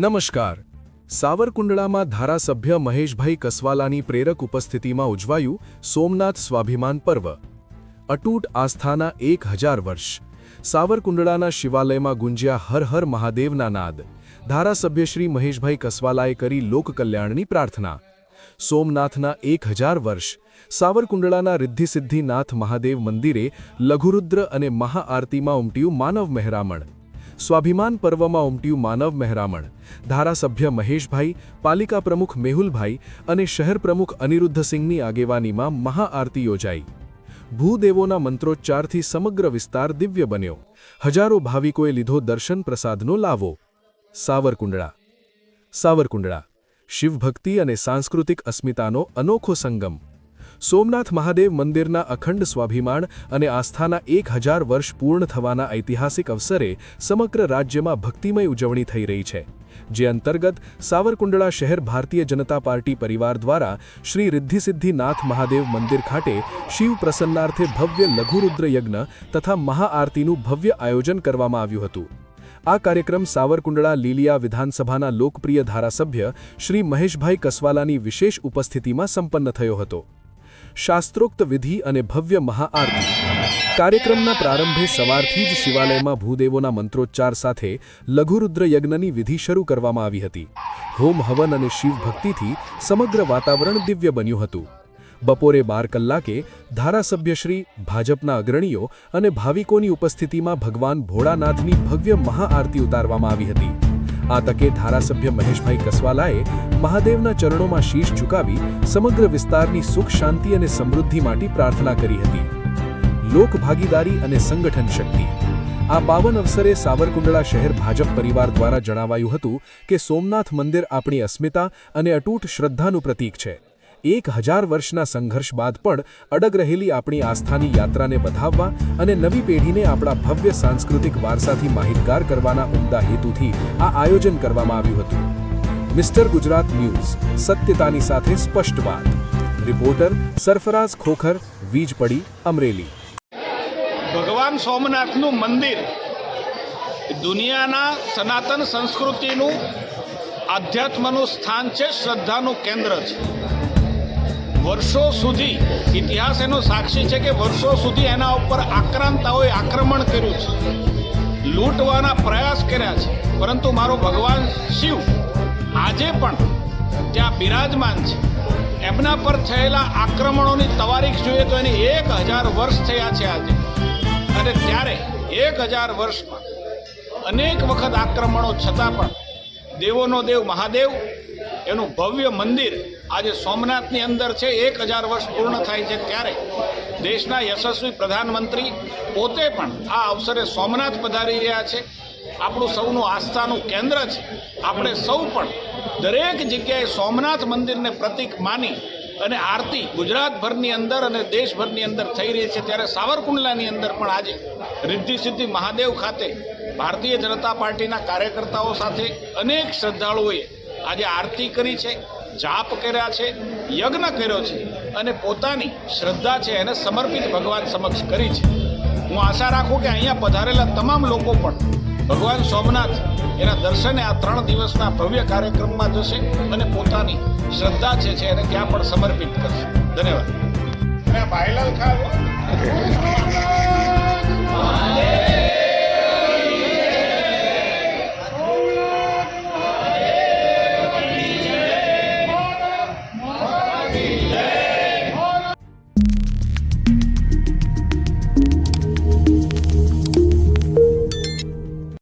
નમસ્કાર. સાવરકુંડલામાં ધારાસભ્ય મહેશભાઈ કસવાલાની પ્રેરક ઉપસ્થિતિમાં ઉજવાયું સોમનાથ સ્વાભિમાન પર્વ. અતૂટ આસ્થાના 1000 વર્ષ. સાવરકુંડલાના શિવાલયમાં ગુંજ્યા હર હર મહાદેવના નાદ. ધારાસભ્ય શ્રી મહેશભાઈ કસવાલાએ કરી લોકકલ્યાણની પ્રાર્થના. સોમનાથના 1000 વર્ષ. સાવરકુંડલાના રિદ્ધિસિદ્ધિનાથ મહાદેવ મંદિરે લઘુરુદ્ર અને મહાઆરતીમાં ઉમટ્યું માનવ મહેરામણ. સ્વાભિમાન પર્વમાં ઉમટ્યું માનવ મહેરામણ. ધારાસભ્ય મહેશભાઈ, પાલિકા પ્રમુખ મેહુલભાઈ અને શહેર પ્રમુખ અનિરુદ્ધસિંહની આગેવાનીમાં મહાઆરતી યોજાઈ. ભૂદેવોના મંત્રોચ્ચારથી સમગ્ર વિસ્તાર દિવ્ય બન્યો. હજારો ભાવિકોએ લીધો દર્શન પ્રસાદનો લાવો. સાવરકુંડલા શિવભક્તિ અને સાંસ્કૃતિક અસ્મિતાનો અનોખો સંગમ. સોમનાથ મહાદેવ મંદિરના અખંડ સ્વાભિમાન અને આસ્થાના 1000 વર્ષ પૂર્ણ થવાના ઐતિહાસિક અવસરે સમગ્ર રાજ્યમાં ભક્તિમય ઉજવણી થઈ રહી છે, જે અંતર્ગત સાવરકુંડલા શહેર ભારતીય જનતા પાર્ટી પરિવાર દ્વારા શ્રી રિદ્ધિસિદ્ધિનાથ મહાદેવ મંદિર ખાતે શિવ પ્રસન્નાર્થે ભવ્ય લઘુરુદ્ર યજ્ઞ તથા મહાઆરતીનું ભવ્ય આયોજન કરવામાં આવ્યું હતું. આ કાર્યક્રમ સાવરકુંડલા લીલિયા વિધાનસભાના લોકપ્રિય ધારાસભ્ય શ્રી મહેશભાઈ કસવાલાની વિશેષ ઉપસ્થિતિમાં સંપન્ન થયો હતો. શાસ્ત્રોક્ત વિધિ અને ભવ્ય મહાઆરતી. કાર્યક્રમના પ્રારંભે સવારથી જ શિવાલયમાં ભૂદેવોના મંત્રોચ્ચાર સાથે લઘુરુદ્ર યજ્ઞની વિધિ શરૂ કરવામાં આવી હતી. હોમ હવન અને શિવભક્તિથી સમગ્ર વાતાવરણ દિવ્ય બન્યું હતું. બપોરે 12 કલાકે ધારાસભ્યશ્રી, ભાજપના અગ્રણીઓ અને ભાવિકોની ઉપસ્થિતિમાં ભગવાન ભોળાનાથની ભવ્ય મહાઆરતી ઉતારવામાં આવી હતી. આ તકે ધારાસભ્ય મહેશભાઈ કસવાલાએ મહાદેવના ચરણોમાં શીશ ઝુકાવી સમગ્ર વિસ્તારની સુખ, શાંતિ અને સમૃદ્ધિ માટે પ્રાર્થના કરી હતી. લોકભાગીદારી અને સંગઠન શક્તિ. આ પાવન અવસરે સાવરકુંડલા શહેર ભાજપ પરિવાર દ્વારા જણાવાયું હતું કે સોમનાથ મંદિર આપણી અસ્મિતા અને અતૂટ શ્રદ્ધાનું પ્રતીક છે. 1000 વર્ષના સંઘર્ષ બાદ પણ અડગ રહેલી આપણી આસ્થાની યાત્રાને વધાવવા અને નવી પેઢીને આપણા ભવ્ય સાંસ્કૃતિક વારસાથી માહિતગાર કરવાના ઉમદા હેતુથી આ આયોજન કરવામાં આવ્યું હતું. મિસ્ટર ગુજરાત ન્યૂઝ, સત્યતાની સાથે સ્પષ્ટ વાત. રિપોર્ટર સરફરાઝ ખોખર, વીજપડી, અમરેલી. ભગવાન સોમનાથનું મંદિર દુનિયાના સનાતન સંસ્કૃતિનું, આધ્યાત્મનું સ્થાન છે, શ્રદ્ધાનું કેન્દ્ર છે. વર્ષો સુધી ઇતિહાસ એનો સાક્ષી છે કે વર્ષો સુધી એના ઉપર આક્રાંતાઓએ આક્રમણ કર્યું છે, લૂંટવાના પ્રયાસ કર્યા છે. પરંતુ મારો ભગવાન શિવ આજે પણ ત્યાં બિરાજમાન છે. એમના પર થયેલા આક્રમણોની તવારીખ જોઈએ તો એને 1000 વર્ષ થયા છે આજે. અને ત્યારે 1000 વર્ષમાં અનેક વખત આક્રમણો છતાં પણ દેવોનો દેવ મહાદેવ એનું ભવ્ય મંદિર આજે સોમનાથની અંદર છે. 1000 વર્ષ પૂર્ણ થાય છે ત્યારે દેશના યશસ્વી પ્રધાનમંત્રી પોતે પણ આ અવસરે સોમનાથ પધારી રહ્યા છે. આપણું સૌનું આસ્થાનું કેન્દ્ર છે. આપણે સૌ પણ દરેક જગ્યાએ સોમનાથ મંદિરને પ્રતીક માની અને આરતી ગુજરાતભરની અંદર અને દેશભરની અંદર થઈ રહી છે. ત્યારે સાવરકુંડલાની અંદર પણ આજે રિદ્ધિસિદ્ધિ મહાદેવ ખાતે ભારતીય જનતા પાર્ટીના કાર્યકર્તાઓ સાથે અનેક શ્રદ્ધાળુઓએ આજે આરતી કરી છે, જાપ કર્યા છે, યજ્ઞ કર્યો છે અને પોતાની શ્રદ્ધા છે એને સમર્પિત ભગવાન સમક્ષ કરી છે. હું આશા રાખું કે અહીંયા પધારેલા તમામ લોકો પણ ભગવાન સોમનાથ એના દર્શને આ 3 દિવસના ભવ્ય કાર્યક્રમમાં જશે અને પોતાની શ્રદ્ધા છે એને ત્યાં પણ સમર્પિત કરશે. ધન્યવાદ. ભાઈલાલ ખાન